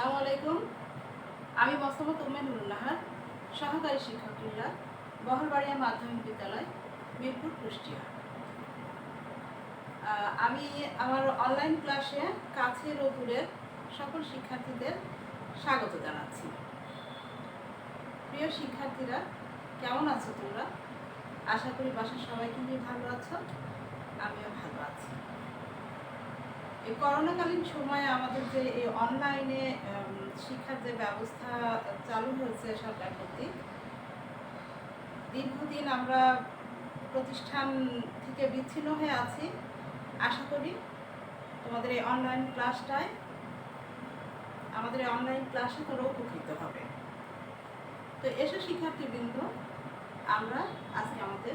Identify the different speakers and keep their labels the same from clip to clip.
Speaker 1: আসসালামু আলাইকুম। আমি মোস্তফা তুম্মে নুরুন নাহার, সহকারী শিক্ষক ক্রীড়া, বহরবাড়িয়া মাধ্যমিক বিদ্যালয়, মিরপুর, কুষ্টিয়া। আমি আমার অনলাইন ক্লাসে কাছের ও দূরের সকল শিক্ষার্থীদের স্বাগত জানাচ্ছি। প্রিয় শিক্ষার্থীরা, কেমন আছো তোমরা? আশা করি বাসার সবাই কিন্তু ভালো আছো, আমিও ভালো আছি। এই করোনাকালীন সময়ে আমাদের যে এই অনলাইনে শিক্ষার যে ব্যবস্থা চালু হয়েছে সরকার কর্তৃক, দীর্ঘদিন আমরা প্রতিষ্ঠান থেকে বিচ্ছিন্ন হয়ে আছি। আশা করি তোমাদের এই অনলাইন ক্লাসে তোমরা উপকৃত হবে। তো এসো শিক্ষার্থীবৃন্দ, আমরা আজকে আমাদের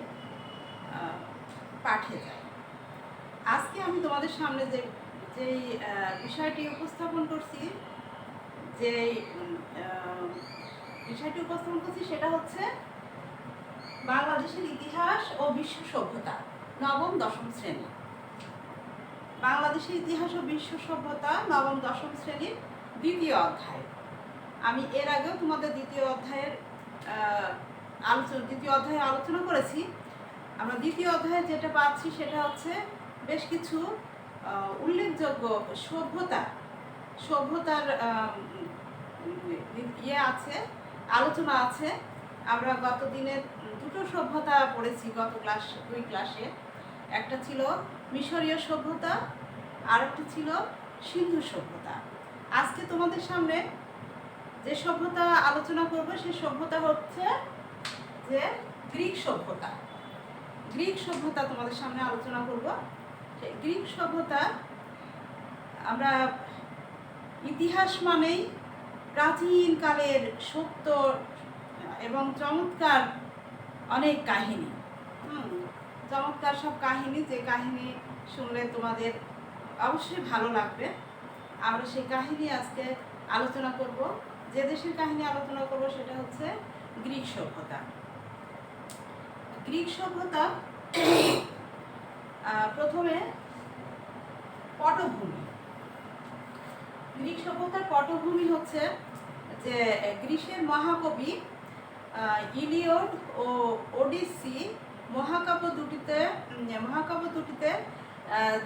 Speaker 1: পাঠে যাই। আজকে আমি তোমাদের সামনে যেই বিষয়টি উপস্থাপন করছি সেটা হচ্ছে বাংলাদেশের ইতিহাস ও বিশ্ব সভ্যতা, নবম দশম শ্রেণী। বাংলাদেশের ইতিহাস ও বিশ্ব সভ্যতা নবম দশম শ্রেণীর দ্বিতীয় অধ্যায়। আমি এর আগেও তোমাদের দ্বিতীয় অধ্যায়ে আলোচনা করেছি। আমরা দ্বিতীয় অধ্যায়ে যেটা পাচ্ছি সেটা হচ্ছে বেশ কিছু উল্লেখযোগ্য সভ্যতার আলোচনা আছে। আমরা গত দিনে দুটো সভ্যতা পড়েছি দুই ক্লাসে। একটা ছিল মিশরীয় সভ্যতা, আর একটা ছিল সিন্ধু সভ্যতা। আজকে তোমাদের সামনে যে সভ্যতা আলোচনা করব সেই সভ্যতা হচ্ছে যে গ্রিক সভ্যতা তোমাদের সামনে আলোচনা করব। সেই গ্রিক সভ্যতা, আমরা ইতিহাস মানেই প্রাচীন কালের সত্য এবং চমৎকার অনেক কাহিনী, চমৎকার সব কাহিনী, যে কাহিনী শুনলে তোমাদের অবশ্যই ভালো লাগবে। আমরা সেই কাহিনী আজকে আলোচনা করব। যে দেশের কাহিনী আলোচনা করব সেটা হচ্ছে গ্রিক সভ্যতা। প্রথমে পটভূমি। গ্রিক সভ্যতার পটভূমি হচ্ছে যে গ্রিসের মহাকবি ইলিয়ড ও ওডিসি মহাকাব্য দুটিতে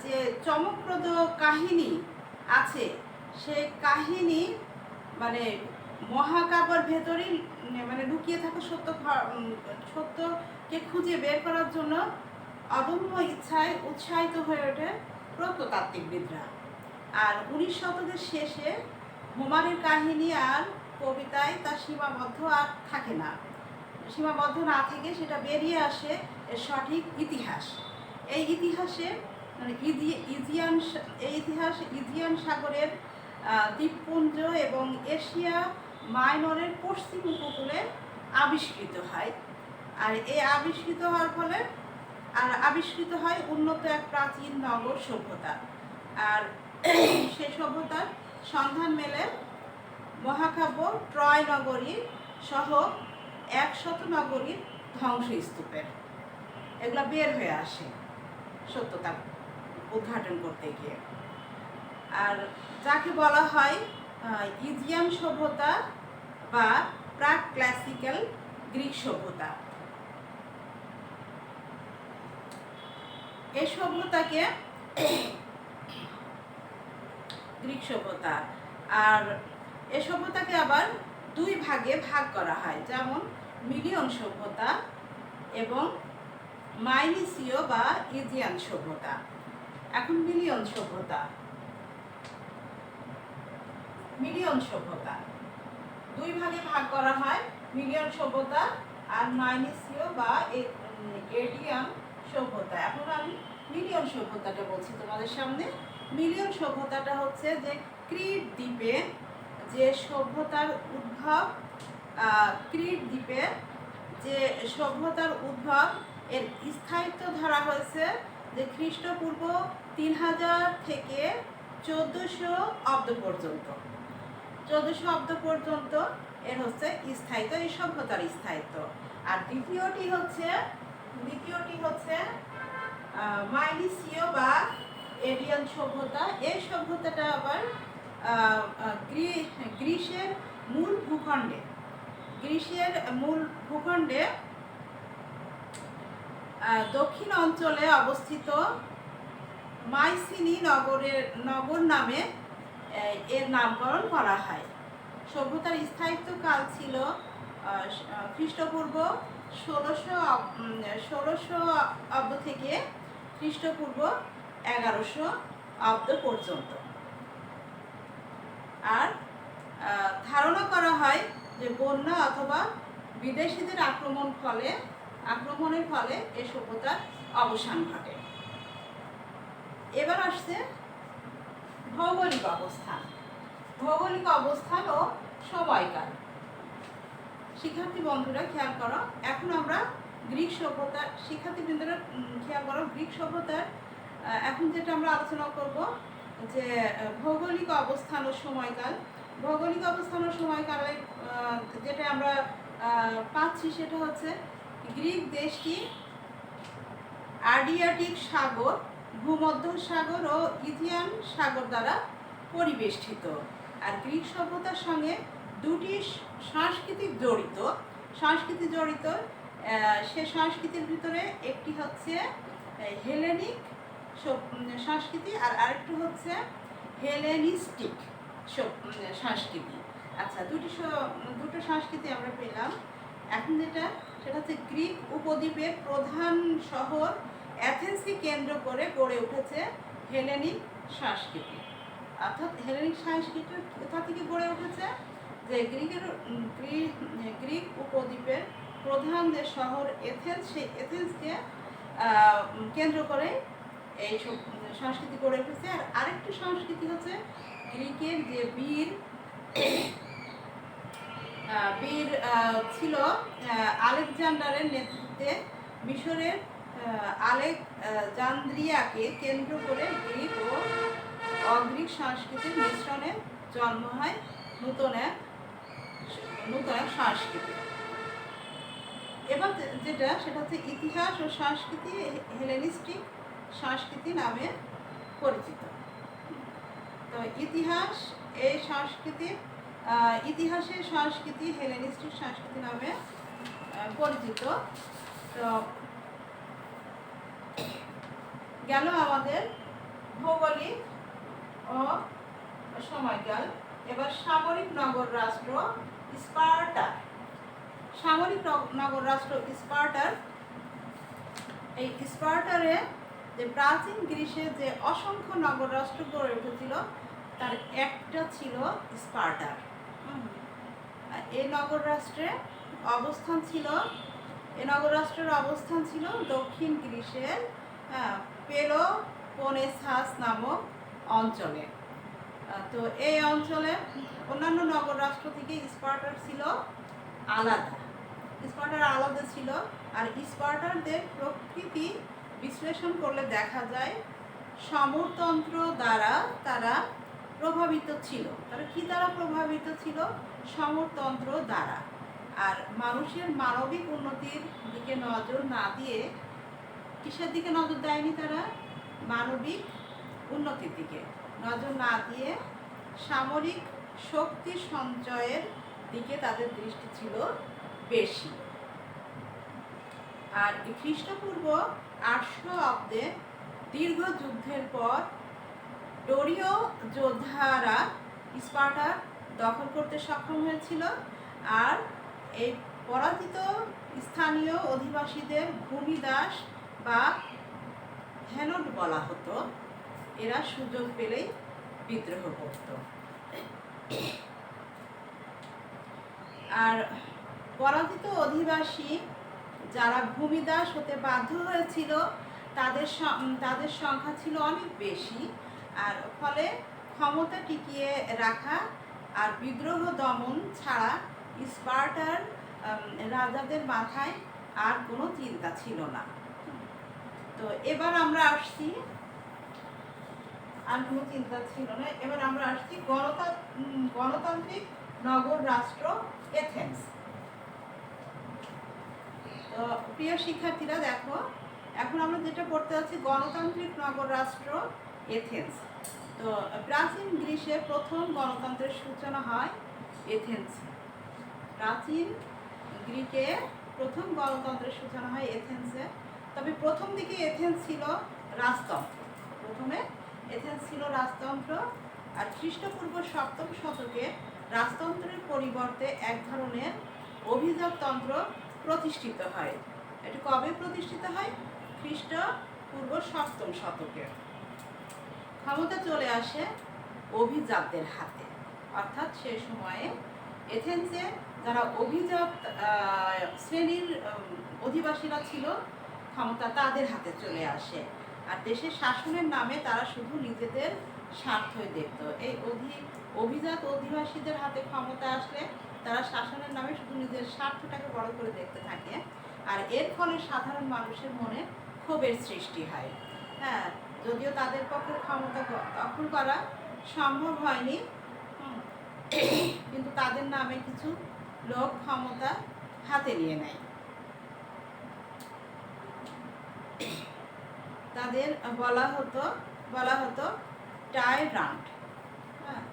Speaker 1: যে চমকপ্রদ কাহিনী আছে, সেই কাহিনী মানে মহাকাব্যের ভেতরেই লুকিয়ে থাকা সত্যকে খুঁজে বের করার জন্য অদম্য ইচ্ছায় উৎসাহিত হয়ে ওঠে প্রত্নতাত্ত্বিকবিদরা। আর 19 শতকের শেষে হোমারের কাহিনী আর কবিতায় তা সীমাবদ্ধ না থেকে সেটা বেরিয়ে আসে এর সঠিক ইতিহাস। এই ইতিহাসে ইজিয়ান সাগরের দ্বীপপুঞ্জ এবং এশিয়া মাইনরের পশ্চিম উপকূলে আবিষ্কৃত হয়। আর এই আবিষ্কৃত হয় উন্নত এক প্রাচীন নগর সভ্যতা। আর সেই সভ্যতার সন্ধান মেলে মহাকাব্য ট্রয় নগরী সহ 100 নগরীর ধ্বংসস্তূপের। এগুলা বের হয়ে আসে সত্যতা উদ্ঘাটন করতে গিয়ে। আর যাকে বলা হয় ইজিয়ান সভ্যতা বা প্রাক ক্লাসিক্যাল গ্রিক সভ্যতা। এই সভ্যতাকে গ্রিক সভ্যতা, আর এই সভ্যতাকে আবার দুই ভাগে ভাগ করা হয়, যেমন মিলিয়ন সভ্যতা এবং মাইলিসীয় বা ইজিয়ান সভ্যতা। এখন মিলিয়ন সভ্যতা দুই ভাগে ভাগ করা হয়, মিলিয়ন সভ্যতা আর মাইলিসীয় বা এডিয়ান সভ্যতা। এখন আমি মিলিয়ন সভ্যতাটা বলছি তোমাদের সামনে। মিলিয়ন সভ্যতাটা হচ্ছে যে ক্রিট দ্বীপে যে সভ্যতার উদ্ভব এর স্থায়িত্ব ধরা হয়েছে যে খ্রিস্টপূর্ব 3000 থেকে 1400 অব্দ পর্যন্ত এর হচ্ছে স্থায়িত্ব, এই সভ্যতার স্থায়িত্ব। আর দ্বিতীয়টি হচ্ছে মাইলিসীয় বা এডিয়ান সভ্যতা। এই সভ্যতাটা আবার গ্রিসের মূল ভূখণ্ডে গ্রিসের মূল ভূখণ্ডে দক্ষিণ অঞ্চলে অবস্থিত মাইসিনি নগর নামে এর নামকরণ করা হয়। সভ্যতার স্থায়িত্বকাল ছিল খ্রিস্টপূর্ব 1600 অব্দ থেকে খ্রিস্টপূর্ব 1100 অব্দ পর্যন্ত। আর ধারণা করা হয় যে বন্যা অথবা বিদেশিদের আক্রমণের ফলে এই সভ্যতার অবসান ঘটে। এবার আসছে ভৌগোলিক অবস্থান ও সময়কাল। শিক্ষার্থী বন্ধুরা খেয়াল করো, এখন আমরা গ্রিক সভ্যতার শিক্ষার্থীবৃন্দরা খেয়াল করো, গ্রিক সভ্যতার এখন যেটা আমরা আলোচনা করব যে ভৌগোলিক অবস্থান ও সময়কাল। ভৌগোলিক অবস্থান ও সময়কালে যেটা আমরা পাচ্ছি সেটা হচ্ছে গ্রিক দেশটি আড্রিয়াটিক সাগর, ভূমধ্য সাগর ও ইথিয়ান সাগর দ্বারা পরিবেষ্টিত। আর গ্রিক সভ্যতার সঙ্গে দুটি সংস্কৃতি জড়িত। সে সংস্কৃতির ভিতরে একটি হচ্ছে হেলেনিক সংস্কৃতি আর আরেকটি হচ্ছে হেলেনিস্টিক সংস্কৃতি। আচ্ছা, দুটো সংস্কৃতি আমরা পেলাম। এখন সেটা হচ্ছে গ্রিক উপদ্বীপের প্রধান শহর অ্যাথেন্সকে কেন্দ্র করে গড়ে উঠেছে হেলেনিক সংস্কৃতি। অর্থাৎ হেলেনিক সংস্কৃতি কোথা থেকে গড়ে উঠেছে? যে গ্রিক উপদ্বীপের প্রধান যে শহর এথেন্স, সেই এথেন্সকে কেন্দ্র করে এই সংস্কৃতি গড়ে উঠেছে। আর আরেকটি সংস্কৃতি হচ্ছে গ্রিকের যে বীর ছিল আলেকজান্ডারের নেতৃত্বে মিশরের আলেকজান্দ্রিয়াকে কেন্দ্র করে গ্রিক ও অগ্রিক সংস্কৃতির মিশ্রণে জন্ম হয় নূতন এক সংস্কৃতি। এবার সেটা হচ্ছে ইতিহাস ও সংস্কৃতি হেলেনিস্টিক সংস্কৃতি নামে পরিচিত। তো ইতিহাসের সংস্কৃতি হেলেনিস্টিক সংস্কৃতি নামে পরিচিত। তো গেল আমাদের ভৌগোলিক ও সময়কাল। এবার সামরিক নগর রাষ্ট্র স্পার্টার। এই স্পার্টারে যে প্রাচীন গ্রিসে যে অসংখ্য নগর রাষ্ট্র গড়ে উঠেছিল তার একটা ছিল স্পার্টার। এই নগর রাষ্ট্রের অবস্থান ছিল দক্ষিণ গ্রিসের পেলোপনেসাস নামক অঞ্চলে। তো এই অঞ্চলে অন্যান্য নগর রাষ্ট্র থেকে স্পার্টার আলাদা ছিল। আর স্পার্টারদের প্রকৃতি বিশ্লেষণ করলে দেখা যায় সমরতন্ত্র দ্বারা তারা প্রভাবিত ছিল। তারা কি দ্বারা প্রভাবিত ছিল? সমরতন্ত্র দ্বারা। আর মানুষের মানবিক উন্নতির দিকে নজর না দিয়ে কিসের দিকে নজর দেয়নি? তারা মানবিক উন্নতির দিকে নজর না দিয়ে সামরিক শক্তি সঞ্চয়ের দিকে তাদের দৃষ্টি ছিল বেশি। আর খ্রিস্টপূর্ব 800 অব্দে দীর্ঘ যুদ্ধের পর ডোরীয় যোদ্ধারা স্পার্টা দখল করতে সক্ষম হয়েছিল। আর এই পরাজিত স্থানীয় অধিবাসীদের ভূমিদাস বা হেনট বলা হতো। এরা সুযোগ পেলেই বিদ্রোহ করত। আর পরাজিত অধিবাসী যারা ভূমিদাস হতে বাধ্য হয়েছিল তাদের সংখ্যা ছিল অনেক বেশি। আর ফলে ক্ষমতা টিকিয়ে রাখা আর বিদ্রোহ দমন ছাড়া স্পার্টার রাজাদের মাথায় আর কোনো চিন্তা ছিল না। তো এবার আমরা আসছি গণতান্ত্রিক নগর রাষ্ট্র এথেন্স। তো প্রিয় শিক্ষার্থীরা দেখো, এখন আমরা যেটা পড়তে যাচ্ছি গণতান্ত্রিক নগর রাষ্ট্র এথেন্স। তো প্রাচীন গ্রিসে প্রথম গণতন্ত্রের সূচনা হয় এথেন্সে। প্রাচীন গ্রিকে প্রথম গণতন্ত্রের সূচনা হয় এথেন্সে। তবে প্রথম দিকে এথেন্স ছিল রাজতন্ত্র। প্রথমে এথেন্স ছিল রাজতন্ত্র, আর খ্রিস্টপূর্ব 7ম শতকে রাজতন্ত্রের পরিবর্তে এক ধরনের অভিজাততন্ত্র প্রতিষ্ঠিত হয়। এটি কবে প্রতিষ্ঠিত হয়? খ্রিস্টপূর্ব 7ম শতকে। ক্ষমতা চলে আসে অভিজাতদের হাতে, অর্থাৎ সে সময়ে এথেন্সে যারা অভিজাত শ্রেণীর অধিবাসীরা ছিল, ক্ষমতা তাদের হাতে চলে আসে। আর দেশের শাসনের নামে তারা শুধু নিজেদের স্বার্থই দেখত। এই অভিজাত অধিবাসীদের হাতে ক্ষমতা আসলে তারা শাসনের নামে শুধু নিজের স্বার্থটাকে বড় করে দেখতে থাকে, আর এর ফলে সাধারণ মানুষের মনে ক্ষোভের সৃষ্টি হয়। হ্যাঁ, যদিও তাদের পক্ষে ক্ষমতা দখল করা সম্ভব হয়নি, কিন্তু তাদের নামে কিছু লোক ক্ষমতা হাতে নিয়ে নেয়। তাদের বলা হতো টাইরান্ট। হ্যাঁ,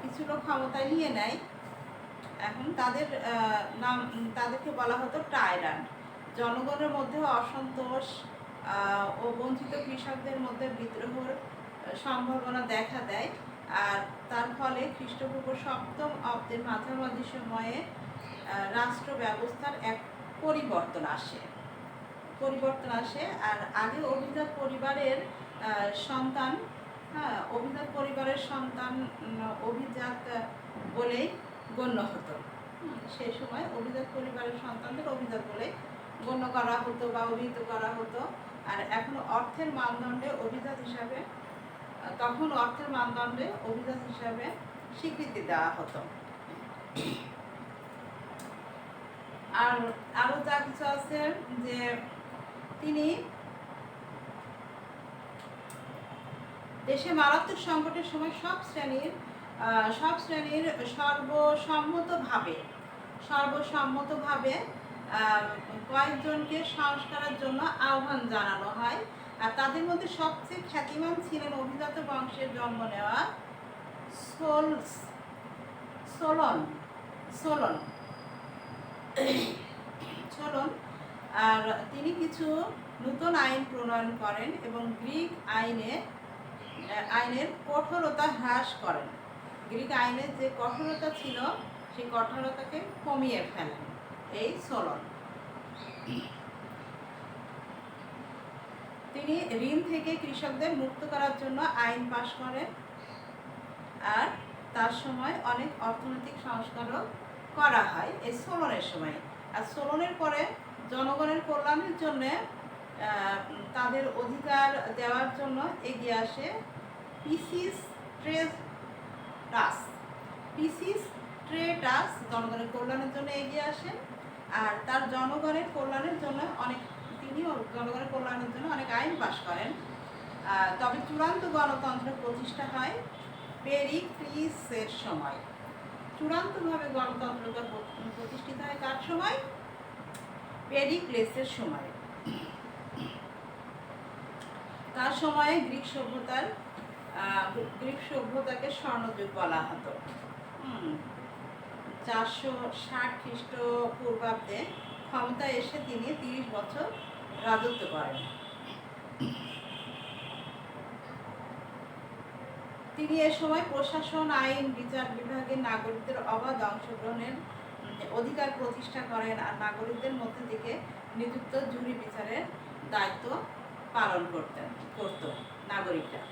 Speaker 1: কিছু লোক ক্ষমতায় নিয়ে নেয়, এখন তাদেরকে বলা হতো টাইরান্ট। জনগণের মধ্যে অসন্তোষ ও বঞ্চিত কৃষকদের মধ্যে বিদ্রোহের সম্ভাবনা দেখা দেয়, আর তার ফলে খ্রিস্টপূর্ব 7ম অব্দের মাঝামাঝি সময়ে রাষ্ট্র ব্যবস্থার এক পরিবর্তন আসে। আর আগে অভিজাত পরিবারের সন্তান অভিজাত বলেই গণ্য হতো। সেই সময় অভিজাত পরিবারের সন্তানদের অভিজাত বলে গণ্য করা হতো বা অভিহিত করা হতো। আর এখন অর্থের মানদণ্ডে অভিজাত হিসাবে স্বীকৃতি দেওয়া হতো। আর আরো যা কিছু আছে, যে তিনি দেশে মারাত্মক সংকটের সময় সব শ্রেণীর সর্বসম্মতভাবে কয়েকজনকে সংস্কারের জন্য আহ্বান জানানো হয়। আর তাদের মধ্যে সবচেয়ে খ্যাতিমান ছিলেন অভিজাত বংশের জন্ম নেওয়া সোলন। আর তিনি কিছু নতুন আইন প্রণয়ন করেন এবং গ্রিক আইনের কঠোরতা হ্রাস করেন। গ্রিক আইনের যে কঠোরতা ছিল সেই কঠোরতাকে কমিয়ে ফেলেন এই সোলন। তিনি ঋণ থেকে কৃষকদের মুক্ত করার জন্য আইন পাশ করেন, আর তার সময় অনেক অর্থনৈতিক সংস্কারও করা হয় এই সোলনের সময়। আর সোলনের পরে জনগণের কল্যাণের জন্য তাদের অধিকার দেওয়ার জন্য এগিয়ে আসে পিসিস্ট্রেটাস। জনগণের কল্যাণের জন্য এগিয়ে আসেন, আর তার জনগণের কল্যাণের জন্য অনেক আইন পাশ করেন। তবে চূড়ান্ত গণতন্ত্র প্রতিষ্ঠা হয় পেরিক্লিসের সময়। চূড়ান্তভাবে গণতন্ত্র প্রতিষ্ঠিত হয় কার সময়? পেরিক্লিসের সময়। তার সময়ে গ্রিক সভ্যতাকে স্বর্ণযুগ বলা হতো। 460 খ্রিস্টপূর্বাব্দে ক্ষমতায় এসে তিনি 30 বছর রাজত্ব করেন। তিনি এ সময় প্রশাসন, আইন, বিচার বিভাগে নাগরিকদের অবাধ অংশগ্রহণের অধিকার প্রতিষ্ঠা করেন, আর নাগরিকদের মধ্যে থেকে নিযুক্ত জুরি বিচারের দায়িত্ব পালন করত নাগরিকরা।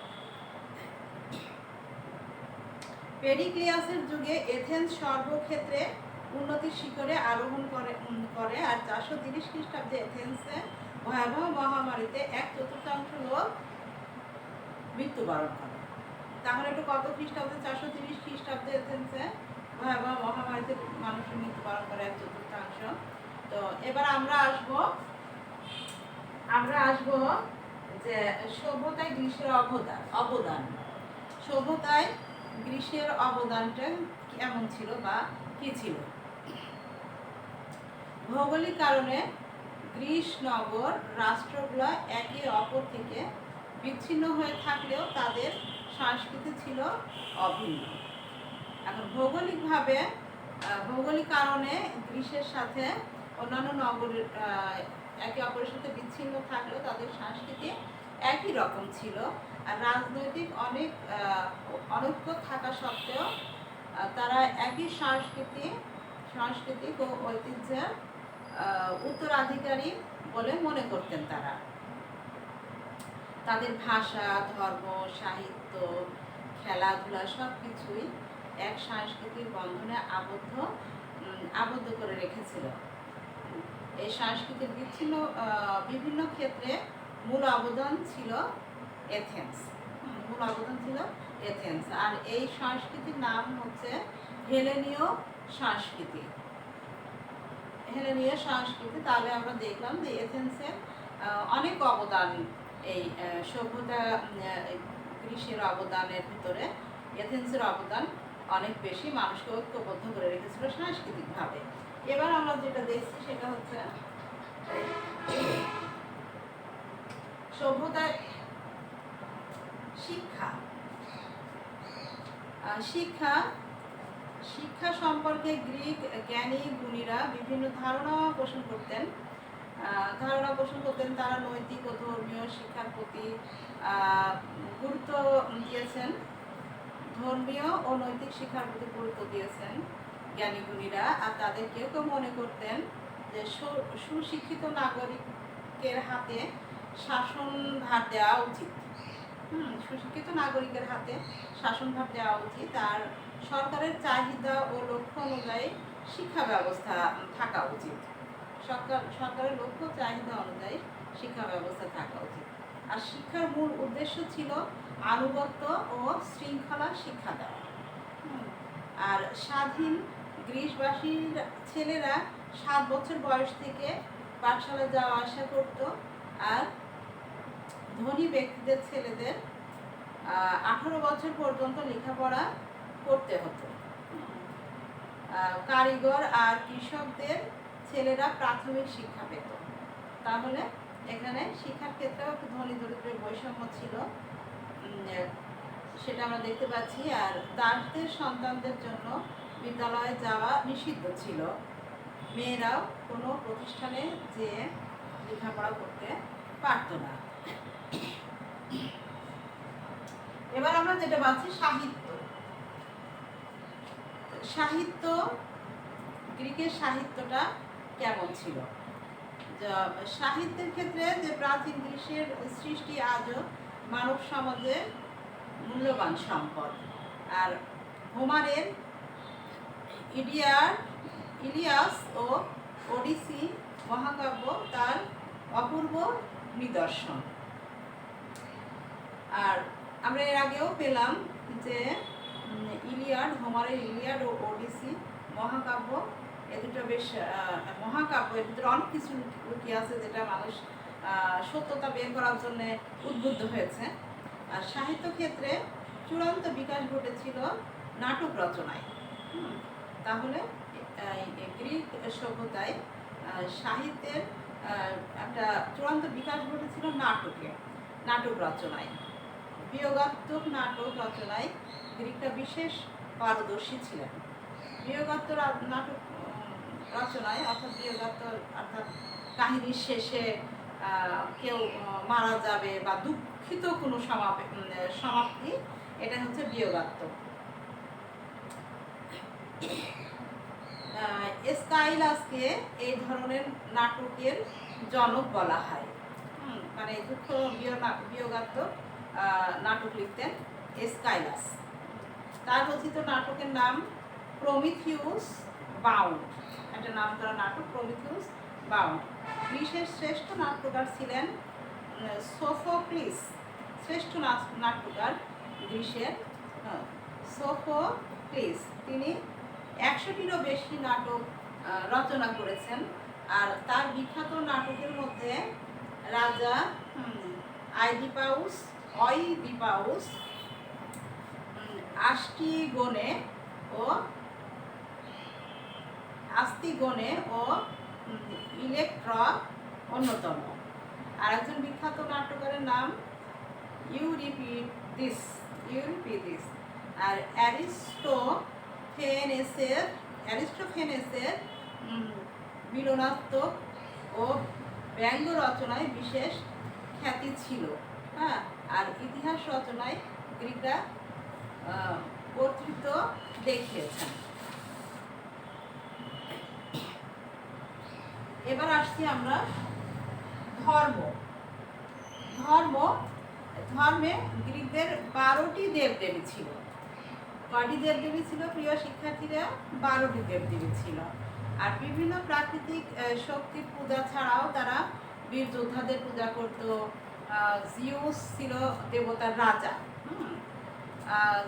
Speaker 1: পেরিক্লিয়াসের যুগে এথেন্স সর্বক্ষেত্রে উন্নতির শিখরে আরোহণ করে, আর 430 খ্রিস্টাব্দে এথেন্সে ভয়াবহ মহামারীতে 1/4 লোক মৃত্যুবরণ করে। তাহলে একটু কত খ্রিস্টাব্দে? 430 খ্রিস্টাব্দে এথেন্সে ভয়াবহ মহামারীতে মানুষের মৃত্যুবরণ করে 1/4। তো এবার আমরা আসবো যে সভ্যতায় গ্রীসের অবদান। সভ্যতায় গ্রীসের অবদানটা কেমন ছিল বা কি ছিল? ভৌগোলিক কারণে গ্রীস নগর রাষ্ট্রগুলো একে অপর থেকে বিচ্ছিন্ন হয়ে থাকলেও তাদের সংস্কৃতি ছিল অভিন্ন। এখন ভৌগোলিক কারণে গ্রিসের সাথে অন্যান্য নগরীর একে অপরের সাথে বিচ্ছিন্ন থাকলেও তাদের সংস্কৃতি একই রকম ছিল। আর রাজনৈতিক অনেক অনৈক্য থাকা সত্ত্বেও তারা একই সাংস্কৃতিক ও ঐতিহ্যের উত্তরাধিকারী বলে মনে করতেন। তাদের ভাষা, ধর্ম, সাহিত্য, খেলাধুলা সব কিছুই এক সাংস্কৃতিক বন্ধনে আবদ্ধ করে রেখেছিল। এই সংস্কৃতির বিভিন্ন ক্ষেত্রে মূল অবদান ছিল এথেন্স। আর এই সংস্কৃতির নাম হচ্ছে হেলেনীয় সংস্কৃতি। তাহলে আমরা দেখলাম যে এথেন্সের অনেক অবদান, এই সভ্যতা গ্রিসের অবদানের ভিতরে এথেন্সের অবদান অনেক বেশি, মানুষকে ঐক্যবদ্ধ করে রেখেছিল সাংস্কৃতিকভাবে। এবার আমরা যেটা দেখছি সেটা হচ্ছে সভ্যতার শিক্ষা সম্পর্কে গ্রিক জ্ঞানী গুণীরা বিভিন্ন ধারণা পোষণ করতেন। তারা নৈতিক ও ধর্মীয় শিক্ষার প্রতি গুরুত্ব দিয়েছেন। ধর্মীয় ও নৈতিক শিক্ষার প্রতি গুরুত্ব দিয়েছেন জ্ঞানী গুণীরা। আর তাদের কেউ কেউ মনে করতেন যে সুশিক্ষিত নাগরিকের হাতে শাসনভার দেওয়া উচিত। আর সরকারের চাহিদা ও লক্ষ্য অনুযায়ী শিক্ষা ব্যবস্থা থাকা উচিত। আর শিক্ষার মূল উদ্দেশ্য ছিল আনুগত্য ও শৃঙ্খলা শিক্ষা দেওয়া। আর স্বাধীন গ্রিসবাসীর ছেলেরা 7 বছর বয়স থেকে পাঠশালায় যাওয়া আসা করত। আর ধনী ব্যক্তিদের ছেলেদের 18 বছর পর্যন্ত লেখাপড়া করতে হতো। কারিগর আর কৃষকদের ছেলেরা প্রাথমিক শিক্ষা পেত। তাহলে এখানে শিক্ষার ক্ষেত্রেও একটু ধনী দরিদ্রের বৈষম্য ছিল, সেটা আমরা দেখতে পাচ্ছি। আর দাসদের সন্তানদের জন্য বিদ্যালয়ে যাওয়া নিষিদ্ধ ছিল। মেয়েরাও কোনো প্রতিষ্ঠানে যেয়ে লেখাপড়া করতে পারত না। এবার আমরা যেটা পাচ্ছি সাহিত্য। গ্রিকের সাহিত্যটা কেমন ছিল? সাহিত্যের ক্ষেত্রে যে প্রাচীন গ্রিসের সৃষ্টি আজও মানব সমাজের মূল্যবান সম্পদ। আর হোমারের ইলিয়াস ও ওডিসি মহাকাব্য তার অপূর্ব নিদর্শন। আর আমরা এর আগেও পেলাম যে হোমারের ইলিয়াড ও ওডিসি মহাকাব্য, এ দুটো বেশ মহাকাব্য, এর ভিতরে অনেক কিছু লুকিয়ে আছে যেটা মানুষ সত্যতা বের করার জন্য উদ্বুদ্ধ হয়েছে। আর সাহিত্য ক্ষেত্রে চূড়ান্ত বিকাশ ঘটেছিল নাটক রচনায়। তাহলে গ্রিক সভ্যতায় সাহিত্যের একটা চূড়ান্ত বিকাশ ঘটেছিল নাটক রচনায়। বিয়োগাত্মক নাটক রচনায় গ্রিকরা বিশেষ পারদর্শী ছিলেন। বিয়োগাত্মক নাটক রচনায় অর্থাৎ কাহিনীর শেষে কেউ মারা যাবে বা দুঃখিত কোনো সমাপ্তি, এটা হচ্ছে বিয়োগাত্মক। স্কাইলাসকে এই ধরনের নাটকের জনক বলা হয়। মানে দুঃখ বিয়োগাত্মক নাটক লিখতেন স্কাইলাস। তার রচিত নাটকের নাম প্রমিথিউস বাউন্ড, একটা নাম করা নাটক প্রমিথিউস বাউন্ড। গ্রিসের শ্রেষ্ঠ নাট্যকার ছিলেন সোফোক্লিস। শ্রেষ্ঠ নাট্যকার গ্রিসের সোফোক্লিস। তিনি 100টিরও বেশি নাটক রচনা করেছেন। আর তার বিখ্যাত নাটকের মধ্যে রাজা অইদিপাউস, আস্তিগোনে ও ইলেকট্রা অন্যতম। আর একজন বিখ্যাত নাট্যকারের নাম ইউরিপিডিস। ইউরিপিডিস। আর অ্যারিস্টোফেনেসের মিলনাত্মক ও ব্যঙ্গ রচনায় বিশেষ খ্যাতি ছিল। হ্যাঁ, আর ইতিহাস রচনায় গ্রিকরা কর্তৃত্ব দেখিয়েছেন। এবার আসছি আমরা ধর্মে গ্রিকদের 12টি দেবদেবী ছিল। কয়টি দেবদেবী ছিল প্রিয় শিক্ষার্থীরা? 12টি দেবদেবী ছিল। আর বিভিন্ন প্রাকৃতিক শক্তির পূজা ছাড়াও তারা বীর যোদ্ধাদের পূজা করত। জিউস ছিল দেবতার রাজা,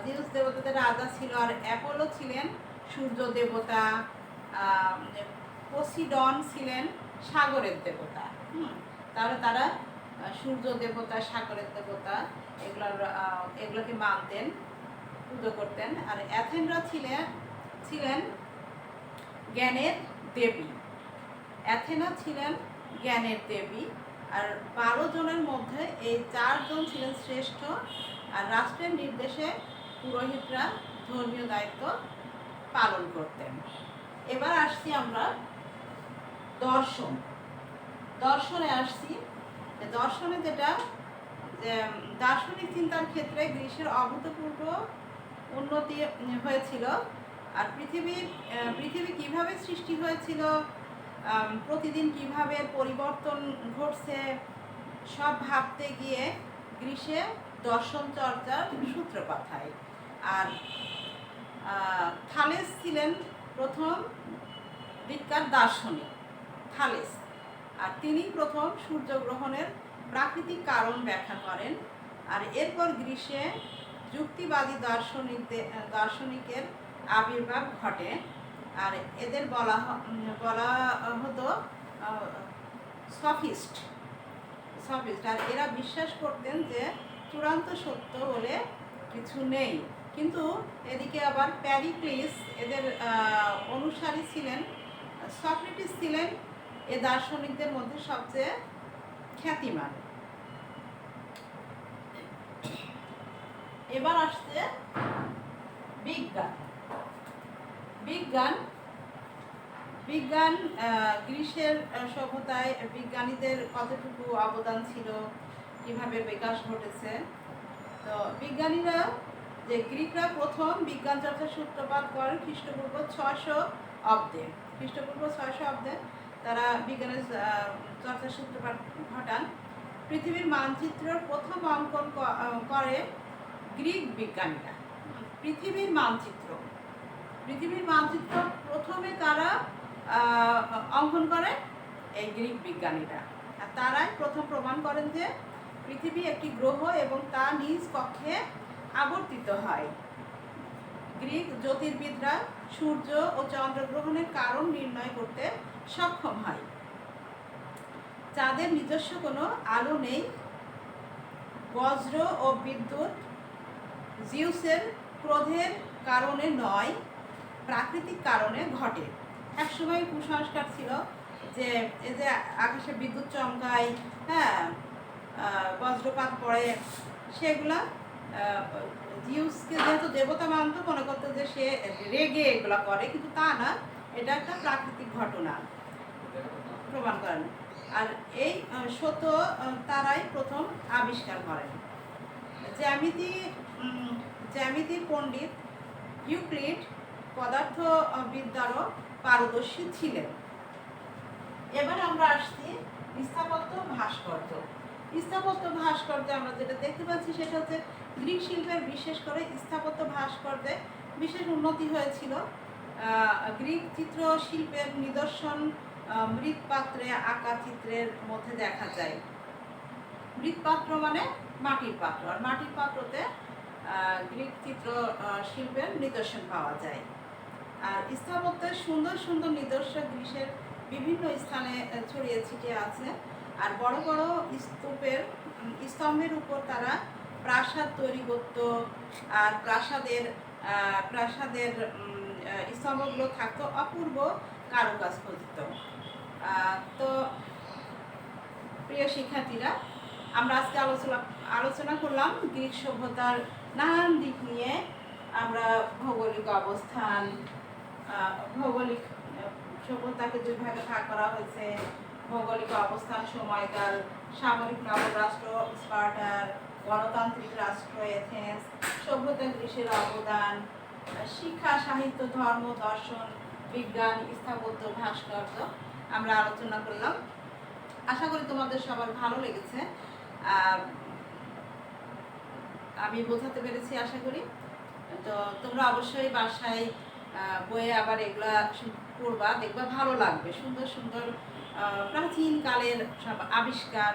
Speaker 1: জিউস দেবতাদের রাজা ছিল। আর অ্যাপোলো ছিলেন সূর্য দেবতা, পোসিডন ছিলেন সাগরের দেবতা। তাহলে তারা সূর্য দেবতা, সাগরের দেবতা এগুলোকে মানতেন, পুজো করতেন। আর অ্যাথেনরা ছিলেন জ্ঞানের দেবী। অ্যাথেনা ছিলেন জ্ঞানের দেবী। আর 12 জনের মধ্যে এই 4 জন ছিলেন শ্রেষ্ঠ। আর রাষ্ট্রের নির্দেশে পুরোহিতরা ধর্মীয় দায়িত্ব পালন করতেন। এবার আসছি আমরা দর্শনে আসছি। দর্শনে যেটা যে দার্শনিক চিন্তার ক্ষেত্রে গ্রীসের অভূতপূর্ব উন্নতি হয়েছিল। আর পৃথিবী কিভাবে সৃষ্টি হয়েছিল, প্রতিদিন কিভাবে পরিবর্তন ঘটছে, সব ভাবতে গিয়ে গ্রীসে দর্শন চর্চার সূত্রপাত হয়। আর থালেস ছিলেন প্রথম বিজ্ঞান দার্শনিক, থালেস। আর তিনি প্রথম সূর্যগ্রহণের প্রাকৃতিক কারণ ব্যাখ্যা করেন। আর এরপর গ্রীসে যুক্তিবাদী দার্শনিকের আবির্ভাব ঘটে। আর এদের বলা হতো সফিস্ট। আর এরা বিশ্বাস করতেন যে চূড়ান্ত সত্য বলে কিছু নেই। কিন্তু এদিকে আবার প্যারিক্লিস এদের অনুসারী ছিলেন। সক্রেটিস ছিলেন এ দার্শনিকদের মধ্যে সবচেয়ে খ্যাতিমান। এবার আসছে বিজ্ঞান। গ্রীসের সভ্যতায় বিজ্ঞানীদের কতটুকু অবদান ছিল, কিভাবে বিকাশ ঘটেছে। তো বিজ্ঞানীরা যে গ্রিকরা প্রথম বিজ্ঞান চর্চার সূত্রপাত করেন খ্রিস্টপূর্ব 600 অব্দে তারা বিজ্ঞানের চর্চার সূত্রপাত ঘটান। পৃথিবীর মানচিত্রের প্রথম অঙ্কন করে গ্রিক বিজ্ঞানীরা। পৃথিবীর মানচিত্র প্রথমে তারা অঙ্কন করে এই গ্রিক বিজ্ঞানীরা। আর তারাই প্রথম প্রমাণ করেন যে পৃথিবী একটি গ্রহ এবং তা নিজ কক্ষে আবর্তিত হয়। গ্রিক জ্যোতির্বিদরা সূর্য ও চন্দ্রগ্রহণের কারণ নির্ণয় করতে সক্ষম হয়। চাঁদের নিজস্ব কোনো আলো নেই। বজ্র ও বিদ্যুৎ জিউসের ক্রোধের কারণে নয়, প্রাকৃতিক কারণে ঘটে। একসময় কুসংস্কার ছিল যে এই যে আকাশে বিদ্যুৎ চমকায়, বজ্রপাত পড়ে, সেগুলা জিউসকে যেহেতু দেবতা মানত মনে করতো যে সে রেগে এগুলা করে, কিন্তু তা না, এটা একটা প্রাকৃতিক ঘটনা প্রমাণ করেন। আর এই সত্য তারাই প্রথম আবিষ্কার করেন। জ্যামিতির পণ্ডিত ইউক্লিড পদার্থবিদ্যারও পারদর্শী ছিলেন। এবার আমরা আসছি স্থাপত্য ভাস্কর্য। আমরা যেটা দেখতে পাচ্ছি সেটা হচ্ছে গ্রিক শিল্পের, বিশেষ করে স্থাপত্য ভাস্কর্যে বিশেষ উন্নতি হয়েছিল। গ্রিক চিত্রশিল্পের নিদর্শন মৃৎপাত্রে আঁকা চিত্রের মধ্যে দেখা যায়। মৃৎপাত্র মানে মাটির পাত্র, আর মাটির পাত্রতে গ্রিক চিত্র শিল্পের নিদর্শন পাওয়া যায়। আর স্থাপত্যের সুন্দর সুন্দর নিদর্শন গ্রিসের বিভিন্ন স্থানে ছড়িয়ে ছিটিয়ে আছে। আর বড় বড় স্তম্ভের উপর তারা প্রাসাদ তৈরি করত। আর প্রাসাদের স্তম্ভগুলো থাকতো অপূর্ব কারুকাজ খচিত। তো প্রিয় শিক্ষার্থীরা, আমরা আজকে আলোচনা করলাম গ্রিক সভ্যতার নানান দিক নিয়ে। আমরা ভৌগোলিক অবস্থান, ভৌগোলিক সভ্যতাকে দুই ভাগে ভাগ করা হয়েছে, ভৌগোলিক অবস্থান, সময়কাল, সামরিক নগররাষ্ট্র স্পার্টার, গণতান্ত্রিক রাষ্ট্র এথেন্স, সভ্যতা গ্রীসের অবদান, শিক্ষা, সাহিত্য, ধর্ম, দর্শন, বিজ্ঞান, স্থাপত্য, ভাস্কর্য আমরা আলোচনা করলাম। আশা করি তোমাদের সবার ভালো লেগেছে, আমি বোঝাতে পেরেছি আশা করি। তো তোমরা অবশ্যই বাসায় বইয়ে আবার এগুলা পড়বা, দেখবা ভালো লাগবে। সুন্দর সুন্দর প্রাচীন কালের সব আবিষ্কার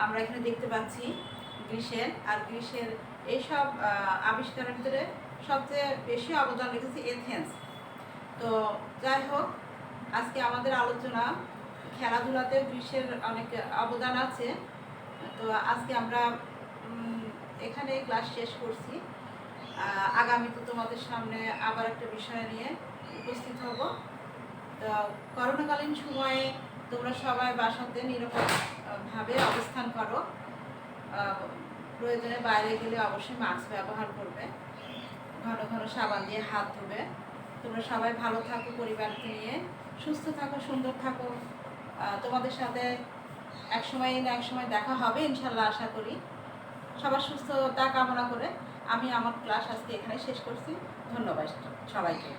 Speaker 1: আমরা এখানে দেখতে পাচ্ছি গ্রীসের। আর গ্রীসের এইসব আবিষ্কারের ভিতরে সবচেয়ে বেশি অবদান রেখেছে এথেন্স। তো যাই হোক, আজকে আমাদের আলোচনা খেলাধুলাতেও গ্রীসের অনেক অবদান আছে। তো আজকে আমরা এখানে ক্লাস শেষ করছি। আগামীতে তোমাদের সামনে আবার একটা বিষয় নিয়ে উপস্থিত হব। তো করোনাকালীন সময়ে তোমরা সবাই বাসাতে নিরাপদভাবে অবস্থান করো। প্রয়োজনে বাইরে গেলে অবশ্যই মাস্ক ব্যবহার করবে, ঘন ঘন সাবান দিয়ে হাত ধোবে। তোমরা সবাই ভালো থাকো, পরিবারকে নিয়ে সুস্থ থাকো, সুন্দর থাকো। তোমাদের সাথে এক সময় না এক সময় দেখা হবে ইনশাল্লাহ, আশা করি। সবার সুস্থতা কামনা করে আমি আমার ক্লাস আজকে এখানে শেষ করছি। ধন্যবাদ সবাইকে।